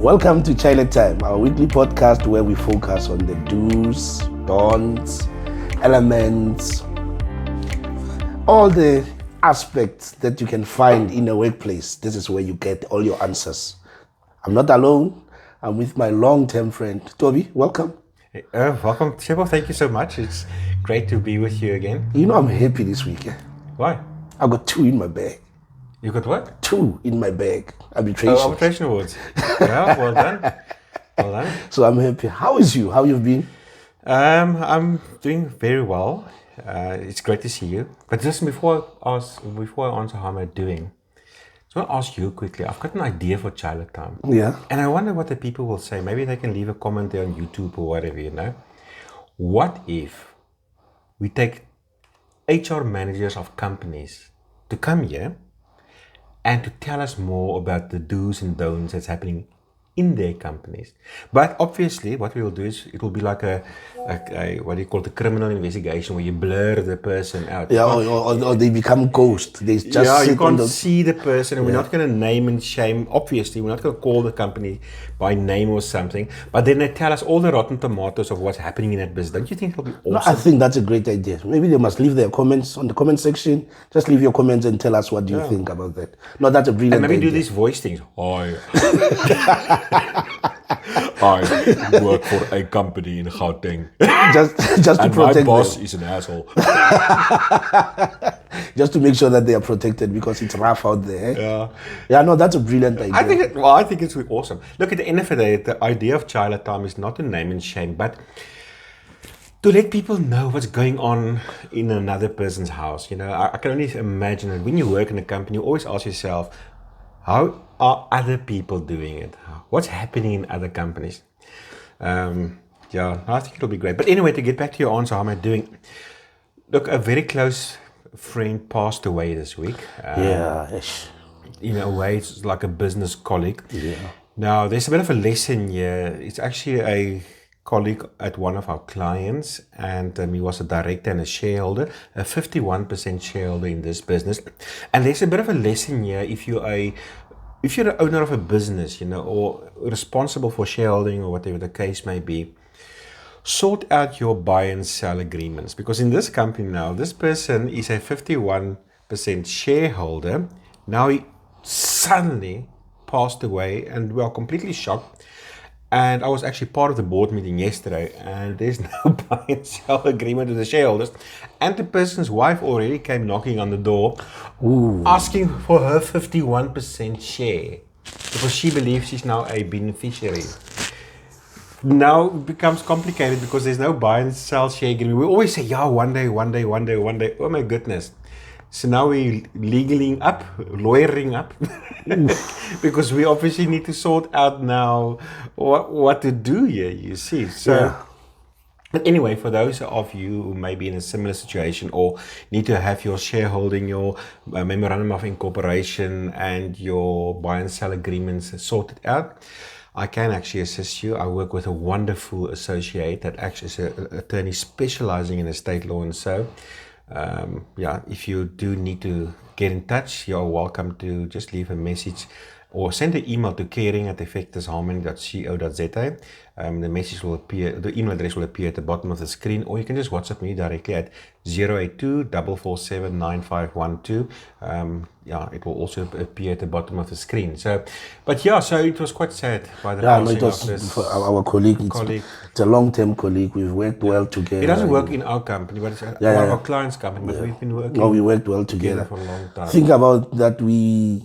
Welcome to Chaile Time, our weekly podcast where we focus on the do's, don'ts, elements, all the aspects that you can find in a workplace. This is where you get all your answers. I'm not alone. I'm with my long-term friend, Toby. Welcome. Welcome, Chaile. Thank you so much. It's great to be with you again. You know I'm happy this week. Why? I got 2 in my bag. You got what? 2 in my bag. Arbitration. Oh, arbitration awards. Yeah, well done. Well done. So I'm happy. How is you? How you've been? I'm doing very well. It's great to see you. But just before I answer how am I doing, I just want to ask you quickly. I've got an idea for Chaile Time. Yeah. And I wonder what the people will say. Maybe they can leave a comment there on YouTube or whatever, you know. What if we take HR managers of companies to come here and to tell us more about the do's and don'ts that's happening in their companies? But obviously what we will do is it will be like a what do you call it, a criminal investigation where you blur the person out. Yeah, or they become ghost. They just you sit can't on the... see the person, and we're not going to name and shame. Obviously, we're not going to call the company by name or something, but then they tell us all the rotten tomatoes of what's happening in that business. Don't you think it'll be awesome? No, I think that's a great idea. Maybe they must leave their comments on the comment section. Just leave your comments and tell us what you think about that. No, that's a brilliant And maybe idea. do these voice things. I work for a company in Gauteng. just to And protect my boss them. is an asshole. Just to make sure that they are protected because it's rough out there. Yeah. Yeah, no, that's a brilliant idea. I think it's awesome. Look, at the end of the day, the idea of Chaile Time is not to name and shame, but to let people know what's going on in another person's house. You know, I can only imagine that when you work in a company, you always ask yourself, how are other people doing it? What's happening in other companies? I think it'll be great. But anyway, to get back to your answer, how am I doing? Look, a very close friend passed away this week. In a way, it's like a business colleague. Yeah. Now, there's a bit of a lesson here. It's actually a colleague at one of our clients, and he was a director and a shareholder, a 51% shareholder in this business. And there's a bit of a lesson here if you're an owner of a business, you know, or responsible for shareholding or whatever the case may be. Sort out your buy and sell agreements, because in this company now, this person is a 51% shareholder. Now he suddenly passed away, and we are completely shocked. And I was actually part of the board meeting yesterday, and there's no buy and sell agreement with the shareholders. And the person's wife already came knocking on the door, asking for her 51% share, because she believes she's now a beneficiary. Now it becomes complicated because there's no buy and sell share agreement. We always say, yeah, one day. Oh my goodness. So now we're lawyering up, because we obviously need to sort out now what to do here, you see. So, But anyway, for those of you who may be in a similar situation or need to have your shareholding, your memorandum of incorporation and your buy and sell agreements sorted out, I can actually assist you. I work with a wonderful associate that actually is an attorney specializing in estate law, and so if you do need to get in touch, you're welcome to just leave a message or send an email to caring@effectusharmony.co.za. The message will appear, the email address will appear at the bottom of the screen, or you can just WhatsApp me directly at 082-447-9512. It will also appear at the bottom of the screen. So it was quite sad by the passing it was of this for our colleague. It's a long-term colleague. We've worked well together. It doesn't work in our company, but it's one of our clients' company. But we've been working. We worked well together for a long time. Think about that. We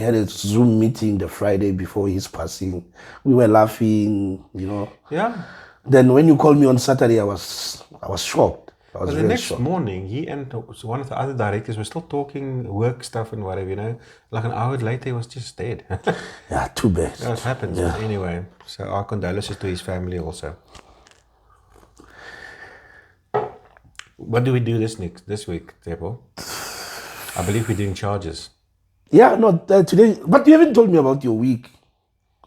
had a Zoom meeting the Friday before his passing. We were laughing, you know. Yeah. Then when you called me on Saturday, I was shocked. But the next morning, he and one of the other directors were still talking work stuff and whatever, you know. Like an hour later, he was just dead. Yeah, too bad. That happens. Yeah. Anyway, so our condolences to his family also. What do we do this week, Tebo? I believe we're doing charges. Yeah, today. But you haven't told me about your week.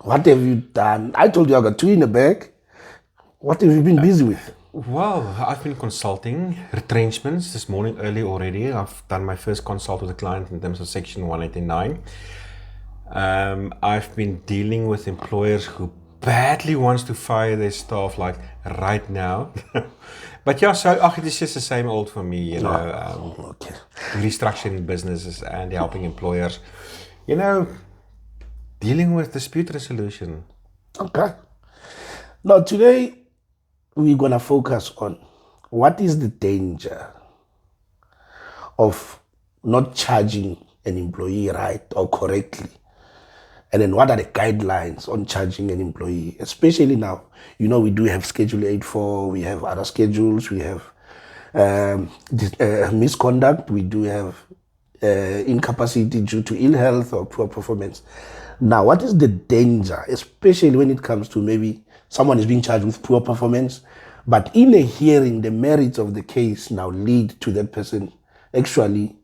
What have you done? I told you I got 2 in the bag. What have you been busy with? Well, I've been consulting retrenchments this morning early already. I've done my first consult with a client in terms of Section 189. I've been dealing with employers who badly wants to fire their staff like right now. But yeah, so it is just the same old for me, Okay. restructuring businesses and helping employers, dealing with dispute resolution. Okay. Now, today we're going to focus on what is the danger of not charging an employee right or correctly. And then what are the guidelines on charging an employee, especially now? We do have Schedule 8.4, we have other schedules, we have misconduct, we do have incapacity due to ill health or poor performance. Now, what is the danger, especially when it comes to maybe someone is being charged with poor performance, but in a hearing, the merits of the case now lead to that person actually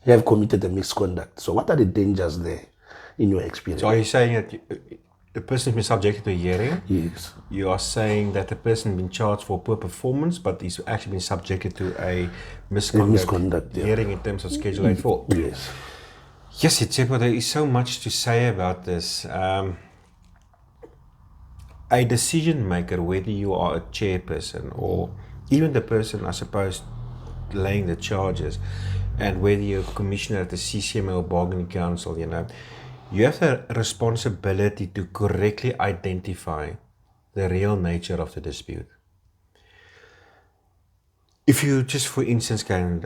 have committed a misconduct. So what are the dangers there in your experience? So are you saying that the person has been subjected to a hearing? Yes. You are saying that the person has been charged for poor performance, but he's actually been subjected to a misconduct hearing in terms of Schedule 8.4? Yes. Yes, Tsepo, there is so much to say about this. A decision maker, whether you are a chairperson or even the person, I suppose, laying the charges, and whether you're a commissioner at the CCMA or bargaining council, you have the responsibility to correctly identify the real nature of the dispute. If you just, for instance, can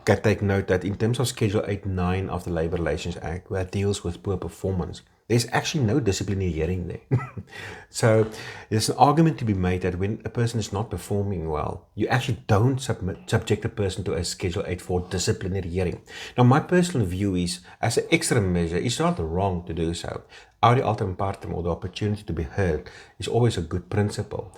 take note that in terms of Schedule 8.9 of the Labour Relations Act, where it deals with poor performance, there's actually no disciplinary hearing there. So there's an argument to be made that when a person is not performing well, you actually don't subject a person to a Schedule 8.4 disciplinary hearing. Now, my personal view is, as an extra measure, it's not wrong to do so. Audi alteram partem, or the opportunity to be heard, is always a good principle.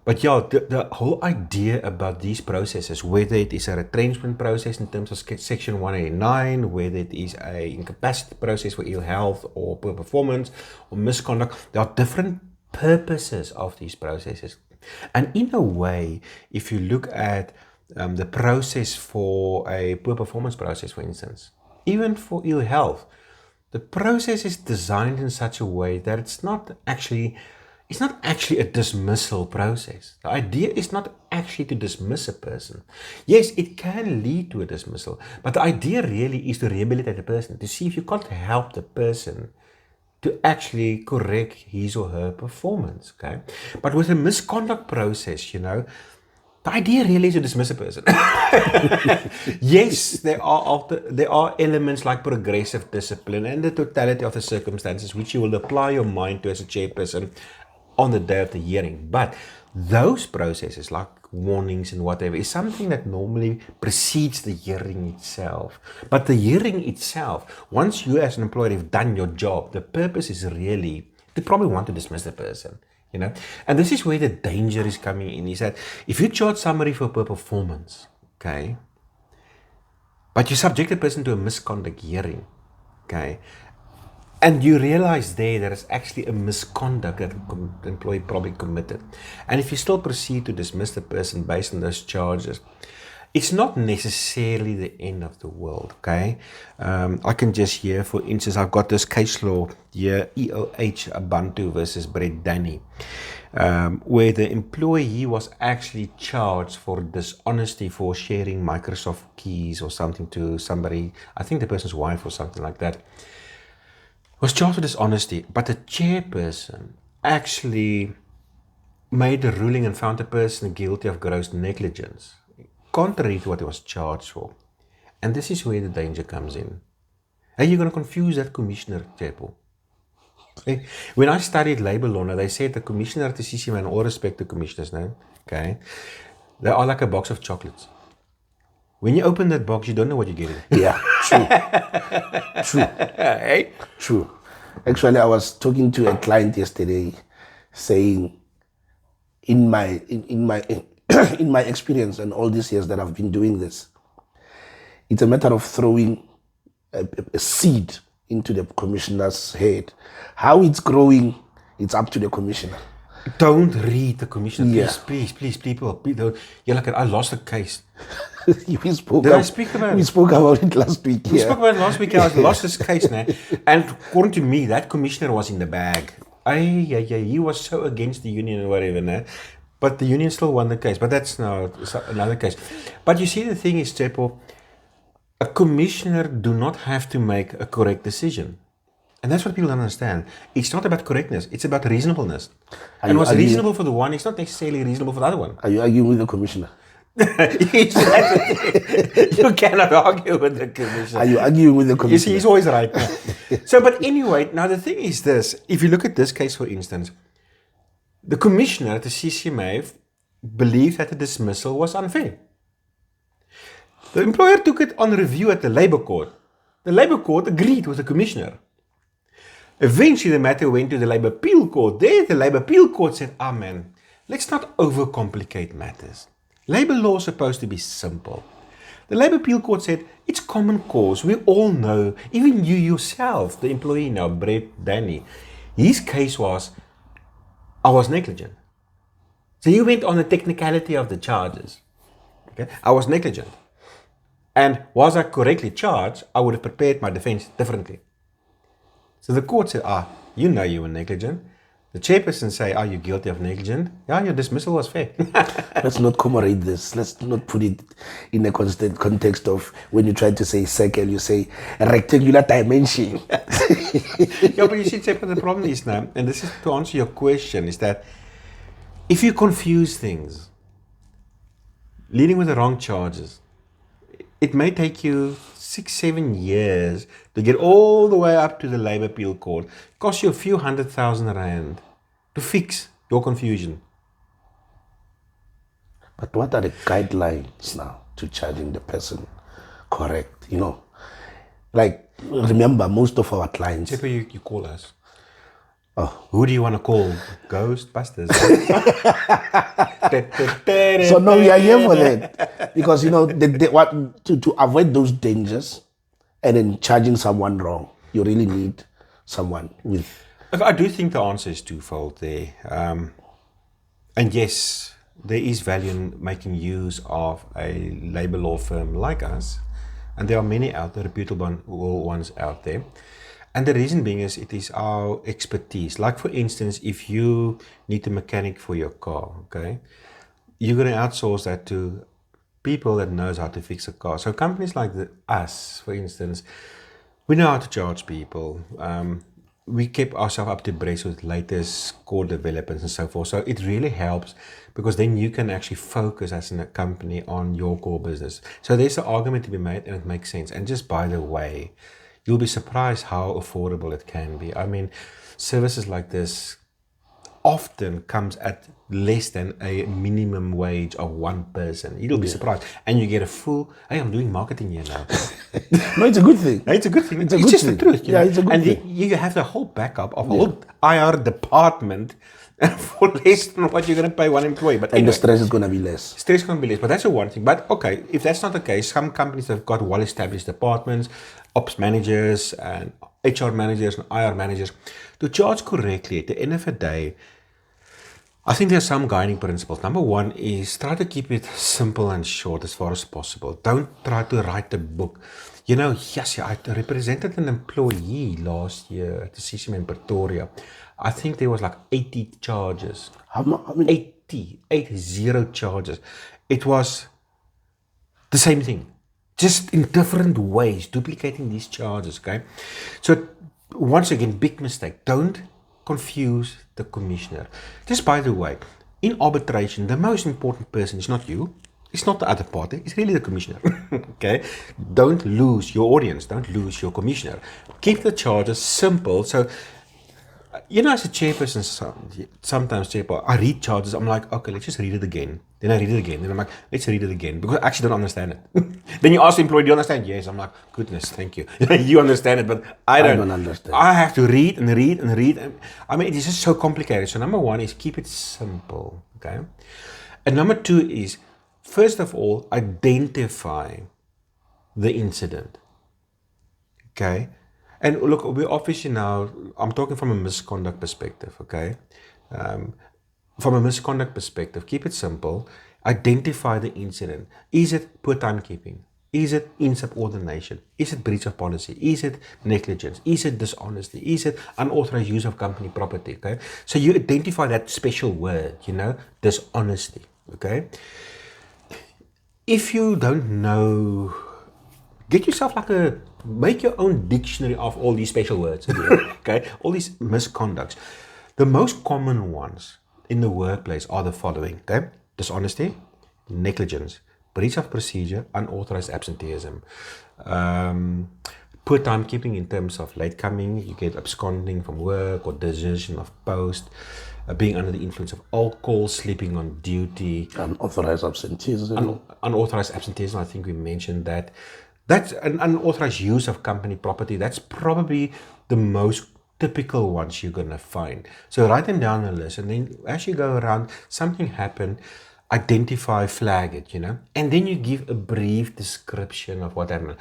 But yeah, the whole idea about these processes, whether it is a retrenchment process in terms of Section 189, whether it is a incapacity process for ill health or poor performance or misconduct, there are different purposes of these processes. And in a way, if you look at the process for a poor performance process, for instance, even for ill health, the process is designed in such a way that it's not actually a dismissal process. The idea is not actually to dismiss a person. Yes, it can lead to a dismissal, but the idea really is to rehabilitate the person, to see if you can't help the person to actually correct his or her performance. Okay, but with a misconduct process, the idea really is to dismiss a person. Yes, there are elements like progressive discipline and the totality of the circumstances which you will apply your mind to as a chairperson on the day of the hearing. But those processes, like warnings and whatever, is something that normally precedes the hearing itself. But the hearing itself, once you as an employer have done your job, the purpose is really to probably want to dismiss the person. And this is where the danger is coming in, is that if you charge somebody for poor performance, okay, but you subject the person to a misconduct hearing, okay, and you realize there is actually a misconduct that the employee probably committed. And if you still proceed to dismiss the person based on those charges, it's not necessarily the end of the world, okay? I can just hear, for instance, I've got this case law here, EOH Abantu versus Brett Danny, where the employee was actually charged for dishonesty for sharing Microsoft keys or something to somebody, I think the person's wife or something like that. Was charged with dishonesty, but the chairperson actually made a ruling and found the person guilty of gross negligence, contrary to what he was charged for. And this is where the danger comes in. And you're going to confuse that commissioner, Chaile. When I studied labor law, they said the commissioner at the CCMA, and all respect to commissioners now, okay, they are like a box of chocolates. When you open that box, you don't know what you're getting. Yeah, true. True. Hey? True. Actually, I was talking to a client yesterday saying, in my experience and all these years that I've been doing this, it's a matter of throwing a seed into the commissioner's head. How it's growing, it's up to the commissioner. Don't read the commissioner. Yeah. Please, people. Don't. You're like, I lost a case. we spoke Did I speak about we it? spoke about it last week. We Yeah. spoke about it last week. I lost this case now. And according to me, that commissioner was in the bag. He was so against the union or whatever. Nah? But the union still won the case. But that's now another case. But you see, the thing is, Tsepo, a commissioner do not have to make a correct decision. And that's what people don't understand. It's not about correctness. It's about reasonableness. And what's reasonable for the one is not necessarily reasonable for the other one. Are you arguing with the commissioner? You cannot argue with the commissioner. Are you arguing with the commissioner? You see, he's always right. So, but anyway, now the thing is this. If you look at this case, for instance, the commissioner at the CCMA believed that the dismissal was unfair. The employer took it on review at the Labour Court. The Labour Court agreed with the commissioner. Eventually, the matter went to the Labour Appeal Court. There, the Labour Appeal Court said, man, let's not overcomplicate matters. Labour law is supposed to be simple. The Labour Appeal Court said, it's common cause. We all know, even you yourself, the employee now, Brett Danny, his case was, I was negligent. So you went on the technicality of the charges. Okay? I was negligent. And was I correctly charged, I would have prepared my defense differently. So the court said, you know you were negligent. The chairperson say, are you guilty of negligence? Yeah, your dismissal was fair. Let's not commemorate this. Let's not put it in a constant context of when you try to say circle, you say a rectangular dimension. Yeah, but you see, the problem is now, and this is to answer your question, is that if you confuse things, leading with the wrong charges, it may take you 6-7 years to get all the way up to the Labour Appeal Court. Cost you a few R100,000 to fix your confusion. But what are the guidelines now to charging the person correct? You know, like, remember, most of our clients. Except you call us. Oh. Who do you want to call? Ghostbusters. So no, we are here for that. Because, you know, to avoid those dangers and then charging someone wrong, you really need someone with... I do think the answer is twofold there. And yes, there is value in making use of a labour law firm like us. And there are many out there, reputable ones out there. And the reason being is it is our expertise. Like, for instance, if you need a mechanic for your car, okay, you're going to outsource that to people that knows how to fix a car. So companies like us, for instance, we know how to charge people. We keep ourselves up to breast with latest core developments and so forth. So it really helps because then you can actually focus as a company on your core business. So there's an argument to be made and it makes sense. And just by the way, you'll be surprised how affordable it can be. I mean, services like this often comes at less than a minimum wage of one person. You'll be surprised. And you get a full, hey, I'm doing marketing here now. No, it's a good thing. It's a good thing. It's just the truth. You know? It's a good thing. And you have the whole backup of a whole IR department for less than what you're going to pay one employee. But anyway, the stress is going to be less. Stress can be less, but that's the one thing. But okay, if that's not the case, some companies have got well-established departments, ops managers and HR managers and IR managers. To charge correctly, at the end of the day, I think there's some guiding principles. Number one is try to keep it simple and short as far as possible. Don't try to write a book. You know, yes, I represented an employee last year at the CCM in Pretoria. I think there was like 80 charges. How many? 80 charges. It was the same thing, just in different ways, duplicating these charges, okay? So once again, big mistake. Don't confuse the commissioner. Just by the way, in arbitration, the most important person is not you. It's not the other party. It's really the commissioner. Okay? Don't lose your audience. Don't lose your commissioner. Keep the charges simple. So, you know, as a chairperson, sometimes I read charges. I'm like, okay, let's just read it again. Then I read it again. Then I'm like, let's read it again because I actually don't understand it. Then you ask the employee, do you understand? Yes. I'm like, goodness, thank you. You understand it, but I don't understand. I have to read and read and read. I mean, it is just so complicated. So number one is keep it simple. Okay. And number two is, first of all, identify the incident. Okay. And look, we obviously now, I'm talking from a misconduct perspective, okay? From a misconduct perspective, keep it simple. Identify the incident. Is it poor timekeeping? Is it insubordination? Is it breach of policy? Is it negligence? Is it dishonesty? Is it unauthorized use of company property? Okay. So you identify that special word, dishonesty. Okay. If you don't know, get yourself make your own dictionary of all these special words. Okay. All these misconducts. The most common ones in the workplace are the following. Okay. Dishonesty, negligence, breach of procedure, unauthorized absenteeism, poor timekeeping in terms of late coming, you get absconding from work or desertion of post, being under the influence of alcohol, sleeping on duty, Unauthorized absenteeism. Unauthorized absenteeism, I think we mentioned that. That's an unauthorized use of company property. That's probably the most typical ones you're going to find. So write them down on a list, and then as you go around, something happened, identify, flag it, and then you give a brief description of what happened.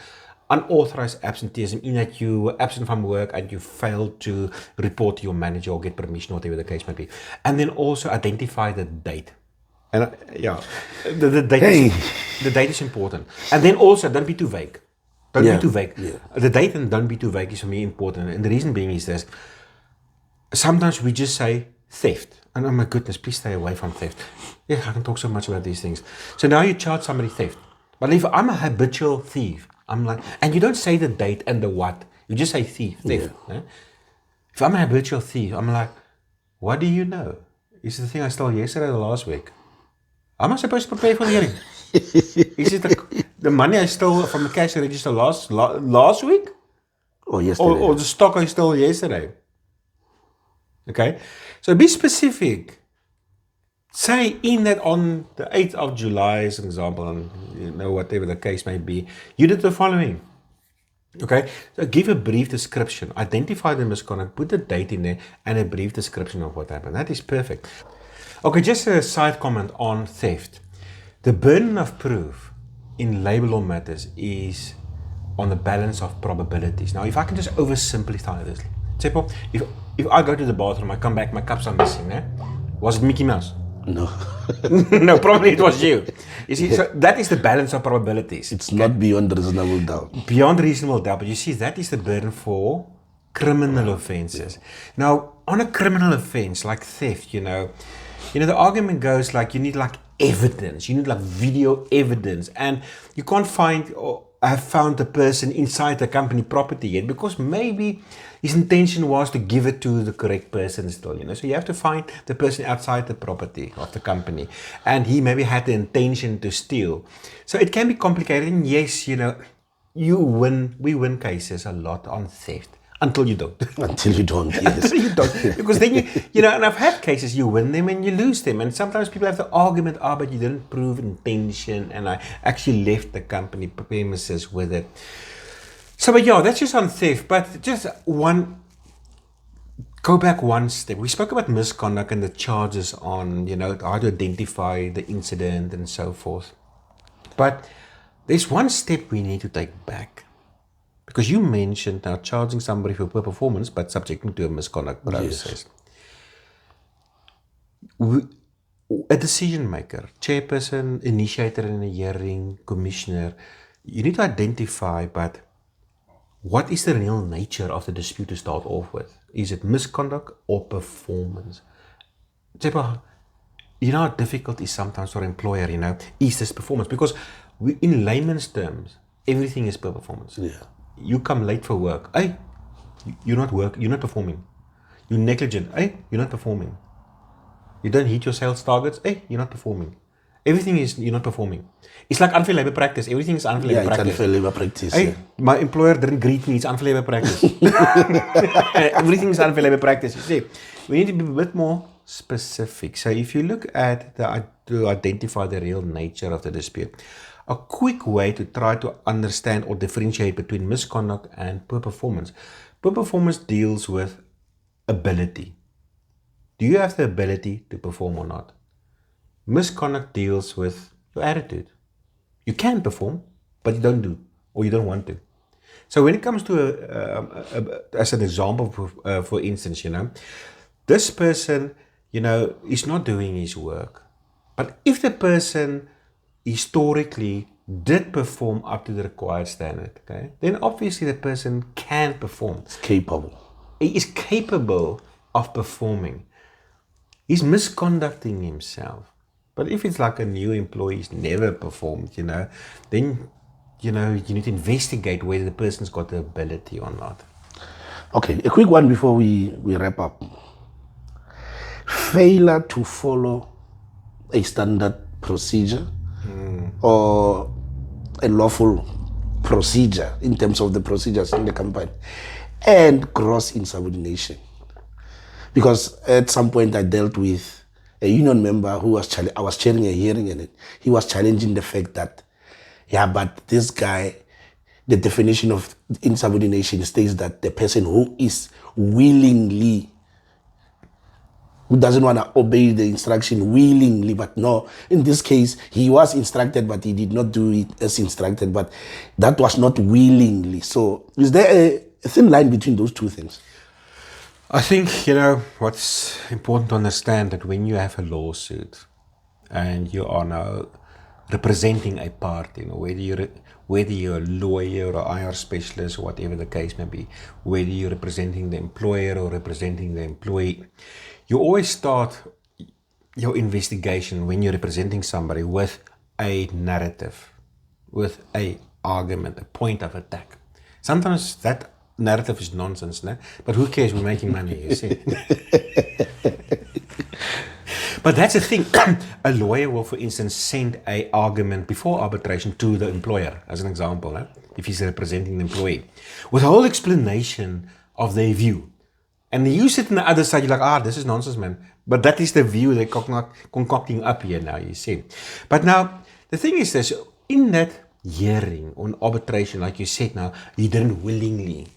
Unauthorized absenteeism, in that you were absent from work and you failed to report to your manager or get permission, whatever the case might be. And then also identify the date. And the date the date is important. And then also, don't be too vague. Don't be too vague. Yeah. The date and don't be too vague is for me important. And the reason being is this. Sometimes we just say theft. And oh my goodness, please stay away from theft. Yeah, I can talk so much about these things. So now you charge somebody theft. But if I'm a habitual thief, I'm like, and you don't say the date and the what. You just say theft. Yeah. If I'm a habitual thief, I'm like, what do you know? Is it the thing I stole yesterday or last week? How am I supposed to prepare for the hearing? Is it the money I stole from the cash register last week? Or yesterday? Or the stock I stole yesterday? Okay? So be specific. Say in that on the 8th of July, as an example, and whatever the case may be, you did the following. Okay? So give a brief description. Identify the misconduct, put the date in there, and a brief description of what happened. That is perfect. Okay, just a side comment on theft. The burden of proof in labor law matters is on the balance of probabilities. Now, if I can just oversimplify this, simple. If I go to the bathroom, I come back, my cups are missing. Was it Mickey Mouse? No. No, probably it was you. You see, so that is the balance of probabilities. It's not beyond reasonable doubt. Beyond reasonable doubt, but you see, that is the burden for criminal offenses. Now, on a criminal offense like theft, the argument goes like you need like evidence, you need like video evidence, and you can't find or have found the person inside the company property yet because maybe his intention was to give it to the correct person still, So you have to find the person outside the property of the company, and he maybe had the intention to steal. So it can be complicated, and yes, we win cases a lot on theft. Until you don't. Until you don't, yes. Until you don't. Because then and I've had cases, you win them and you lose them. And sometimes people have the argument, but you didn't prove intention and I actually left the company premises with it. So, but that's just on theft. But just go back one step. We spoke about misconduct and the charges on, how to identify the incident and so forth. But there's one step we need to take back. Because you mentioned now charging somebody for poor performance, but subjecting to a misconduct process. Yes. A decision maker, chairperson, initiator in a hearing, commissioner, you need to identify, but what is the real nature of the dispute to start off with? Is it misconduct or performance? You know how difficult it is sometimes for an employer, is this performance? Because in layman's terms, everything is poor performance. Yeah. You come late for work. Hey, you're not performing. You're negligent. Hey, you're not performing. You don't hit your sales targets. Hey, you're not performing. Everything is, you're not performing. It's like unfair labor practice. Everything is unfair labor practice. It's unfair labor practice. Hey, my employer didn't greet me. It's unfair labor practice. Everything is unfair labor practice. You see, we need to be a bit more specific. So if you look at to identify the real nature of the dispute, a quick way to try to understand or differentiate between misconduct and poor performance. Poor performance deals with ability. Do you have the ability to perform or not? Misconduct deals with your attitude. You can perform, but you don't do, or you don't want to. So when it comes to, as an example, for instance, this person, is not doing his work. But if the person historically did perform up to the required standard, okay, then obviously the person can perform. It's capable. He is capable of performing. He's misconducting himself. But if it's like a new employee who's never performed, then, you need to investigate whether the person's got the ability or not. Okay, a quick one before we wrap up. Failure to follow a standard procedure or a lawful procedure in terms of the procedures in the company, and gross insubordination. Because at some point I dealt with a union member who was I was chairing a hearing, and he was challenging the fact that, but this guy, the definition of insubordination states that the person who is willingly, who doesn't want to obey the instruction willingly, but no, in this case, he was instructed, but he did not do it as instructed, but that was not willingly. So is there a thin line between those two things? I think, what's important to understand that when you have a lawsuit and you are now representing a party, whether you're a lawyer or IR specialist or whatever the case may be, whether you're representing the employer or representing the employee, you always start your investigation when you're representing somebody with a narrative, with a argument, a point of attack. Sometimes that narrative is nonsense, no? But who cares? We're making money, you see. But that's the thing. A lawyer will, for instance, send an argument before arbitration to the employer, as an example, no? If he's representing the employee, with a whole explanation of their view. And you sit on the other side, you're like, this is nonsense, man. But that is the view they're concocting up here now, you see. But now, the thing is this, in that hearing on arbitration, like you said now, he didn't willingly.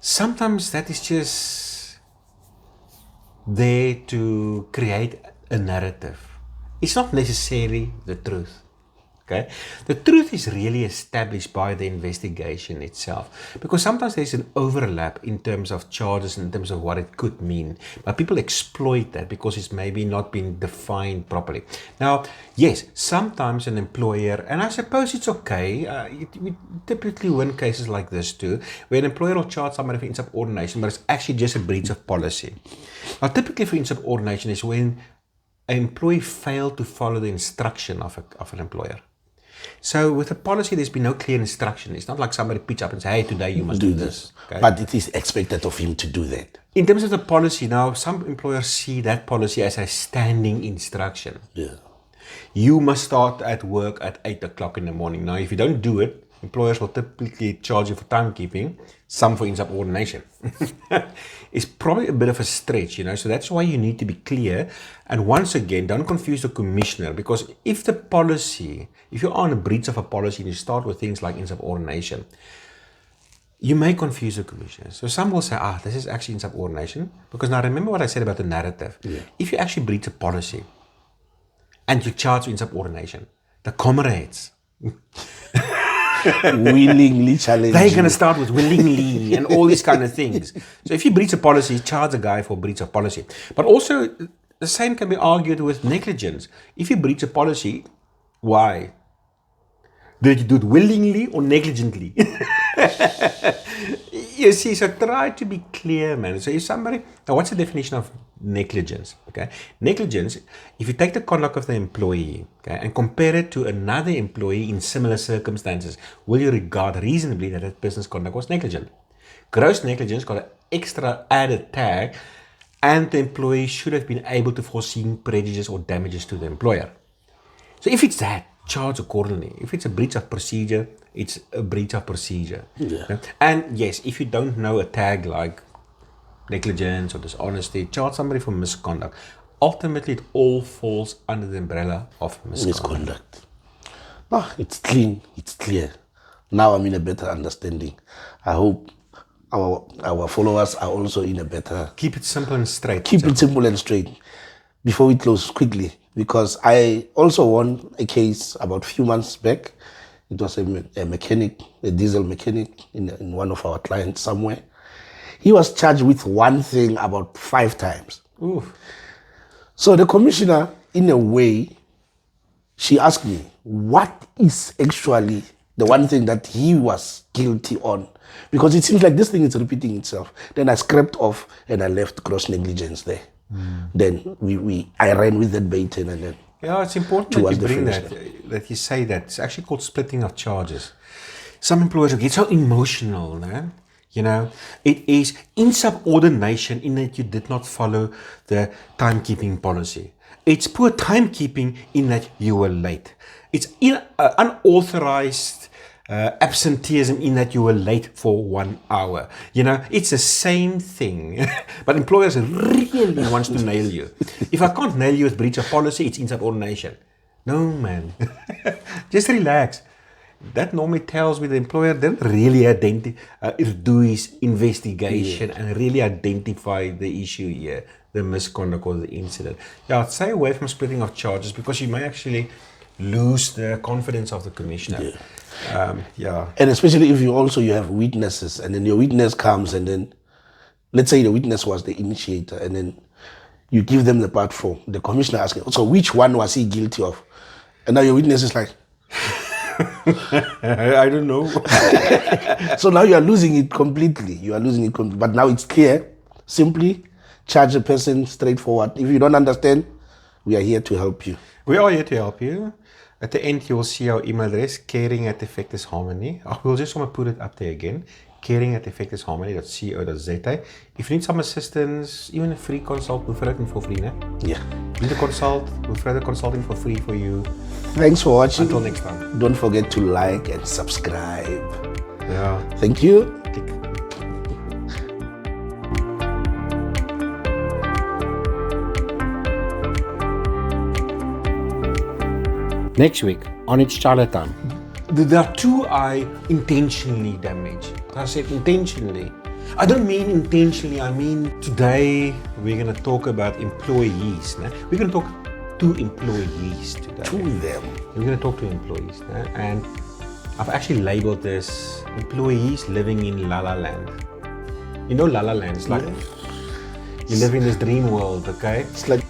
Sometimes that is just there to create a narrative. It's not necessarily the truth. Okay? The truth is really established by the investigation itself, because sometimes there's an overlap in terms of charges and in terms of what it could mean, but people exploit that because it's maybe not been defined properly. Now, yes, sometimes an employer, and I suppose it's okay, we typically win cases like this too, where an employer will charge somebody for insubordination, but it's actually just a breach of policy. Now, typically for insubordination is when an employee failed to follow the instruction of an employer. So with a policy, there's been no clear instruction. It's not like somebody pitch up and say, hey, today you must do this. Okay? But it is expected of him to do that. In terms of the policy, now, some employers see that policy as a standing instruction. Yeah. You must start at work at 8 o'clock in the morning. Now, if you don't do it, employers will typically charge you for timekeeping, some for insubordination. It's probably a bit of a stretch, so that's why you need to be clear. And once again, don't confuse the commissioner, because if you're on a breach of a policy and you start with things like insubordination, you may confuse the commissioner. So some will say, this is actually insubordination, because now remember what I said about the narrative. Yeah. If you actually breach a policy and you charge insubordination, the comrades willingly challenge. They're going to start with willingly and all these kind of things. So if you breach a policy, charge a guy for breach of policy. But also, the same can be argued with negligence. If you breach a policy, why? Did you do it willingly or negligently? You see, so try to be clear, man. So if somebody, now what's the definition of negligence? Okay, negligence, if you take the conduct of the employee, okay, and compare it to another employee in similar circumstances, will you regard reasonably that that person's conduct was negligent? Gross negligence got an extra added tag, and the employee should have been able to foresee prejudice or damages to the employer. So if it's that, charge accordingly. If it's a breach of procedure, it's a breach of procedure. Yeah. And yes, if you don't know a tag like negligence or dishonesty, charge somebody for misconduct. Ultimately, it all falls under the umbrella of misconduct. It's clean, it's clear. Now I'm in a better understanding. I hope our followers are also in a better... Keep it simple and straight. Keep it simple and straight. Before we close, quickly, because I also won a case about a few months back. It was a mechanic, a diesel mechanic in one of our clients somewhere. He was charged with one thing about 5 times. Oof. So the commissioner, in a way, she asked me, what is actually the one thing that he was guilty on? Because it seems like this thing is repeating itself. Then I scrapped off and I left gross negligence there. Then I ran with that baton and then. Yeah, it's important that you bring that you say that. It's actually called splitting of charges. Some employers get so emotional, no? You know, it is insubordination in that you did not follow the timekeeping policy. It's poor timekeeping in that you were late. It's unauthorized absenteeism in that you were late for 1 hour. You know, it's the same thing. But employers really wants to nail you. If I can't nail you with breach of policy, it's insubordination. No, man. Just relax. That normally tells me the employer didn't really do his investigation and really identify the issue here, the misconduct or the incident. Yeah, stay away from splitting of charges because you may actually lose the confidence of the commissioner. And especially if you have witnesses, and then your witness comes, and then let's say the witness was the initiator, and then you give them the platform. The commissioner asking, so which one was he guilty of? And now your witness is like, I don't know. So now you are losing it completely. But now it's clear. Simply charge a person straightforward. If you don't understand, we are here to help you. We are here to help you. At the end, you will see our email address, caring@Effectus Harmony. I will just want to put it up there again, caring@effectusharmony.co.za. If you need some assistance, even a free consult, we'll fill it in for free, né? Yeah. Need a consult, we'll further consulting for free for you. Thanks for watching. Until next time. Don't forget to like and subscribe. Yeah. Thank you. Next week on It's Chaile time. There are two I intentionally damaged. I said intentionally. I don't mean intentionally, I mean today we're going to talk about employees. Né? We're going to talk to employees today. To them. We're going to talk to employees. Né? And I've actually labeled this employees living in La La Land. You know La La Land? It's like you live in this dream world, okay? It's like